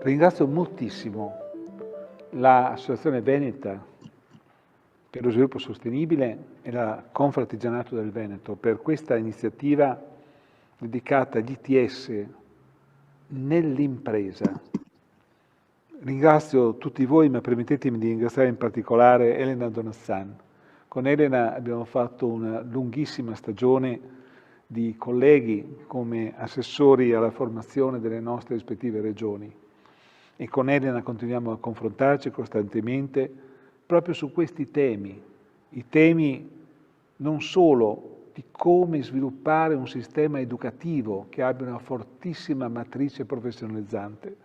Ringrazio moltissimo l'Associazione Veneta per lo sviluppo sostenibile e la Confartigianato del Veneto per questa iniziativa dedicata agli ITS nell'impresa. Ringrazio tutti voi, ma permettetemi di ringraziare in particolare Elena Donazzan. Con Elena abbiamo fatto una lunghissima stagione di colleghi come assessori alla formazione delle nostre rispettive regioni e con Elena continuiamo a confrontarci costantemente proprio su questi temi, i temi non solo di come sviluppare un sistema educativo che abbia una fortissima matrice professionalizzante,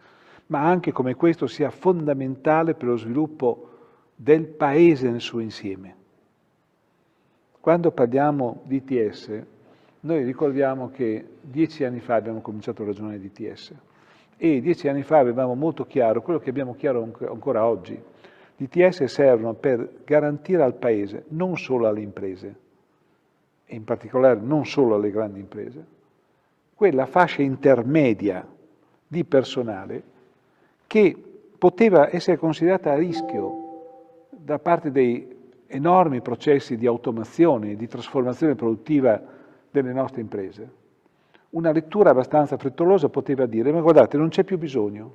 ma anche come questo sia fondamentale per lo sviluppo del Paese nel suo insieme. Quando parliamo di ITS, noi ricordiamo che 10 anni fa abbiamo cominciato a ragionare di ITS e 10 anni fa avevamo molto chiaro quello che abbiamo chiaro ancora oggi. Gli ITS servono per garantire al Paese, non solo alle imprese, e in particolare non solo alle grandi imprese, quella fascia intermedia di personale che poteva essere considerata a rischio da parte dei enormi processi di automazione e di trasformazione produttiva delle nostre imprese. Una lettura abbastanza frettolosa poteva dire, ma guardate, non c'è più bisogno,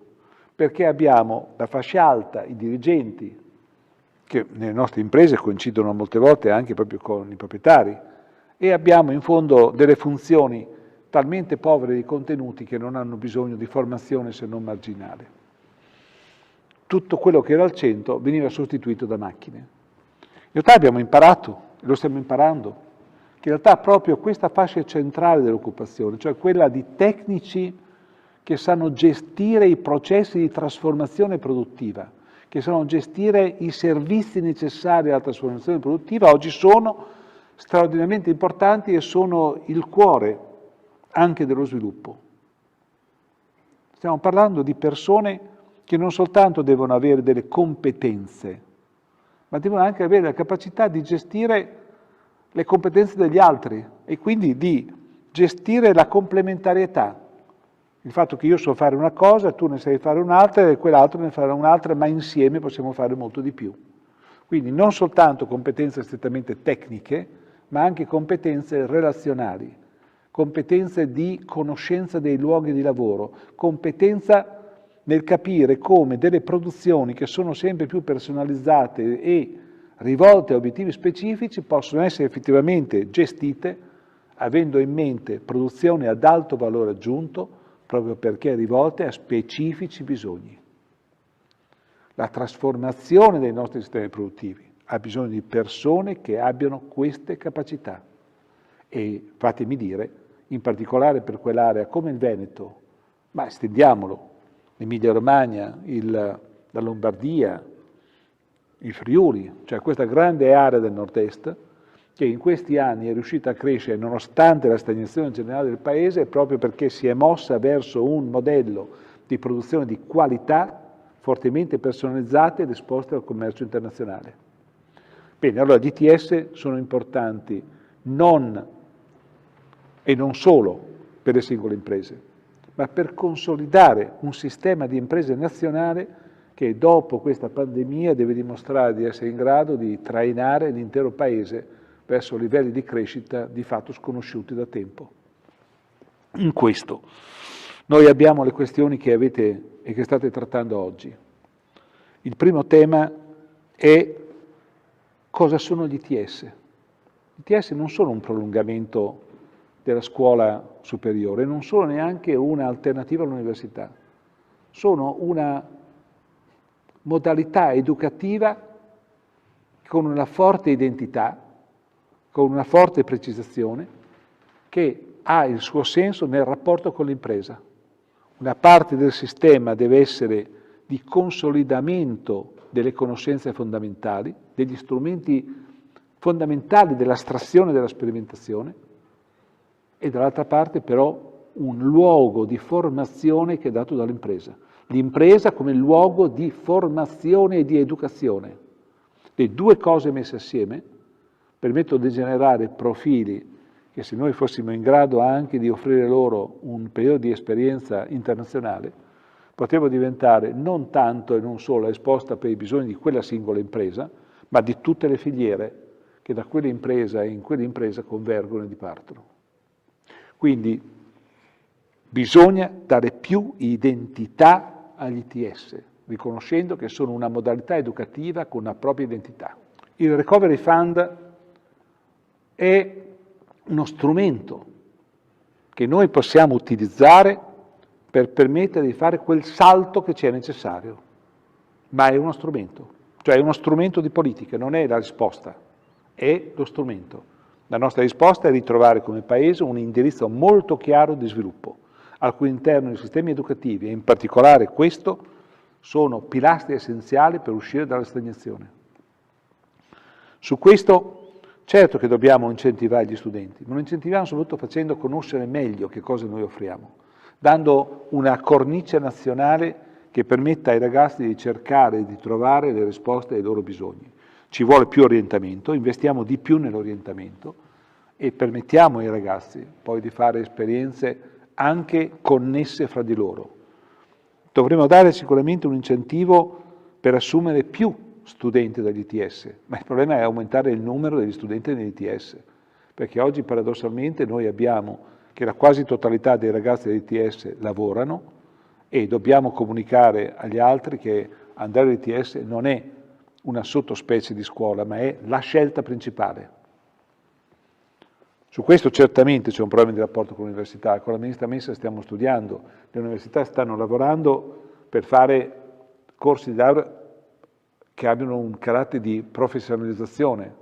perché abbiamo la fascia alta, i dirigenti, che nelle nostre imprese coincidono molte volte anche proprio con i proprietari, e abbiamo in fondo delle funzioni talmente povere di contenuti che non hanno bisogno di formazione se non marginale. Tutto quello che era al centro veniva sostituito da macchine. In realtà abbiamo imparato, e lo stiamo imparando, che in realtà proprio questa fascia centrale dell'occupazione, cioè quella di tecnici che sanno gestire i processi di trasformazione produttiva, che sanno gestire i servizi necessari alla trasformazione produttiva, oggi sono straordinariamente importanti e sono il cuore anche dello sviluppo. Stiamo parlando di persone che non soltanto devono avere delle competenze, ma devono anche avere la capacità di gestire le competenze degli altri e quindi di gestire la complementarietà. Il fatto che io so fare una cosa, tu ne sai fare un'altra e quell'altro ne farà un'altra, ma insieme possiamo fare molto di più. Quindi non soltanto competenze strettamente tecniche, ma anche competenze relazionali, competenze di conoscenza dei luoghi di lavoro, competenza nel capire come delle produzioni che sono sempre più personalizzate e rivolte a obiettivi specifici possono essere effettivamente gestite avendo in mente produzioni ad alto valore aggiunto proprio perché rivolte a specifici bisogni. La trasformazione dei nostri sistemi produttivi ha bisogno di persone che abbiano queste capacità e fatemi dire, in particolare per quell'area come il Veneto, ma estendiamolo, l'Emilia Romagna, la Lombardia, il Friuli, cioè questa grande area del nord-est che in questi anni è riuscita a crescere nonostante la stagnazione generale del Paese proprio perché si è mossa verso un modello di produzione di qualità fortemente personalizzate ed esposte al commercio internazionale. Bene, allora gli ITS sono importanti non e non solo per le singole imprese, ma per consolidare un sistema di imprese nazionale che dopo questa pandemia deve dimostrare di essere in grado di trainare l'intero Paese verso livelli di crescita di fatto sconosciuti da tempo. In questo noi abbiamo le questioni che avete e che state trattando oggi. Il primo tema è cosa sono gli ITS. Gli ITS non sono un prolungamento della scuola superiore, non sono neanche un'alternativa all'università, sono una modalità educativa con una forte identità, con una forte precisazione, che ha il suo senso nel rapporto con l'impresa. Una parte del sistema deve essere di consolidamento delle conoscenze fondamentali, degli strumenti fondamentali dell'astrazione e della sperimentazione, e dall'altra parte però un luogo di formazione che è dato dall'impresa. L'impresa come luogo di formazione e di educazione. Le due cose messe assieme permettono di generare profili che se noi fossimo in grado anche di offrire loro un periodo di esperienza internazionale, potremmo diventare non tanto e non solo risposta per i bisogni di quella singola impresa, ma di tutte le filiere che da quell'impresa e in quell'impresa convergono e dipartono. Quindi bisogna dare più identità agli ITS, riconoscendo che sono una modalità educativa con una propria identità. Il Recovery Fund è uno strumento che noi possiamo utilizzare per permettere di fare quel salto che ci è necessario, ma è uno strumento, cioè è uno strumento di politica, non è la risposta, è lo strumento. La nostra risposta è ritrovare come Paese un indirizzo molto chiaro di sviluppo, al cui interno i sistemi educativi, e in particolare questo, sono pilastri essenziali per uscire dalla stagnazione. Su questo, certo che dobbiamo incentivare gli studenti, ma lo incentiviamo soprattutto facendo conoscere meglio che cosa noi offriamo, dando una cornice nazionale che permetta ai ragazzi di cercare e di trovare le risposte ai loro bisogni. Ci vuole più orientamento, investiamo di più nell'orientamento e permettiamo ai ragazzi poi di fare esperienze anche connesse fra di loro. Dovremmo dare sicuramente un incentivo per assumere più studenti dagli ITS, ma il problema è aumentare il numero degli studenti degli ITS, perché oggi paradossalmente noi abbiamo che la quasi totalità dei ragazzi degli ITS lavorano e dobbiamo comunicare agli altri che andare all'ITS non è una sottospecie di scuola, ma è la scelta principale. Su questo certamente c'è un problema di rapporto con l'università, con la ministra Messa stiamo studiando, le università stanno lavorando per fare corsi di laurea che abbiano un carattere di professionalizzazione,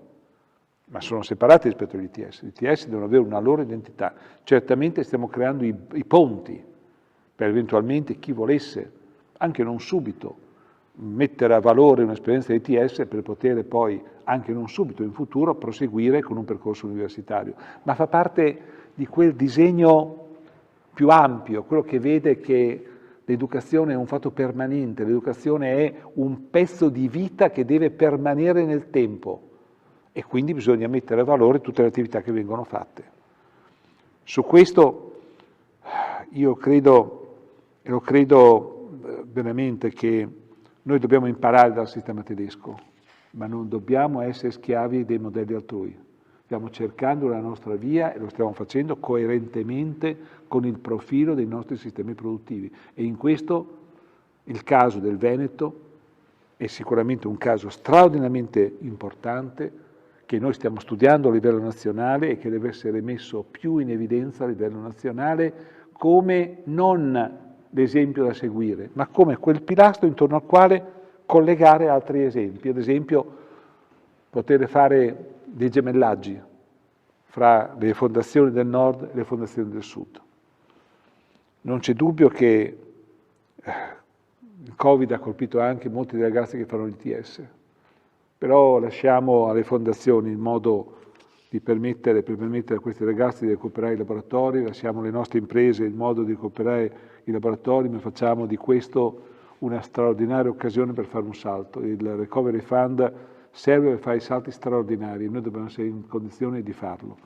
ma sono separati rispetto agli ITS. Gli ITS devono avere una loro identità. Certamente stiamo creando i ponti per eventualmente chi volesse, anche non subito, mettere a valore un'esperienza di ITS per poter poi, anche non subito, in futuro, proseguire con un percorso universitario. Ma fa parte di quel disegno più ampio, quello che vede che l'educazione è un fatto permanente, l'educazione è un pezzo di vita che deve permanere nel tempo e quindi bisogna mettere a valore tutte le attività che vengono fatte. Su questo io credo, e lo credo veramente, che noi dobbiamo imparare dal sistema tedesco, ma non dobbiamo essere schiavi dei modelli altrui. Stiamo cercando la nostra via e lo stiamo facendo coerentemente con il profilo dei nostri sistemi produttivi. E in questo il caso del Veneto è sicuramente un caso straordinariamente importante che noi stiamo studiando a livello nazionale e che deve essere messo più in evidenza a livello nazionale come non l'esempio da seguire, ma come quel pilastro intorno al quale collegare altri esempi, ad esempio poter fare dei gemellaggi fra le fondazioni del nord e le fondazioni del sud. Non c'è dubbio che il Covid ha colpito anche molti dei ragazzi che fanno l'ITS, però lasciamo alle fondazioni il modo per permettere a questi ragazzi di recuperare i laboratori, lasciamo alle nostre imprese il modo di recuperare i laboratori, ma facciamo di questo una straordinaria occasione per fare un salto. Il Recovery Fund serve per fare i salti straordinari e noi dobbiamo essere in condizione di farlo.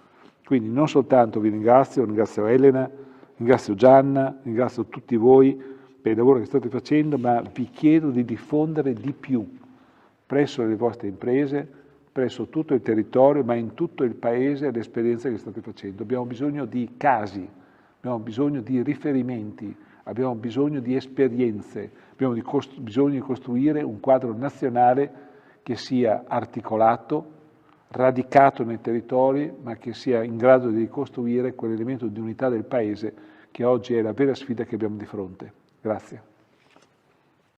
Quindi non soltanto vi ringrazio Elena, ringrazio Gianna, ringrazio tutti voi per il lavoro che state facendo, ma vi chiedo di diffondere di più presso le vostre imprese, presso tutto il territorio, ma in tutto il Paese le esperienze che state facendo. Abbiamo bisogno di casi, abbiamo bisogno di riferimenti, abbiamo bisogno di esperienze, abbiamo bisogno di costruire un quadro nazionale che sia articolato, radicato nei territori, ma che sia in grado di ricostruire quell'elemento di unità del Paese che oggi è la vera sfida che abbiamo di fronte. Grazie.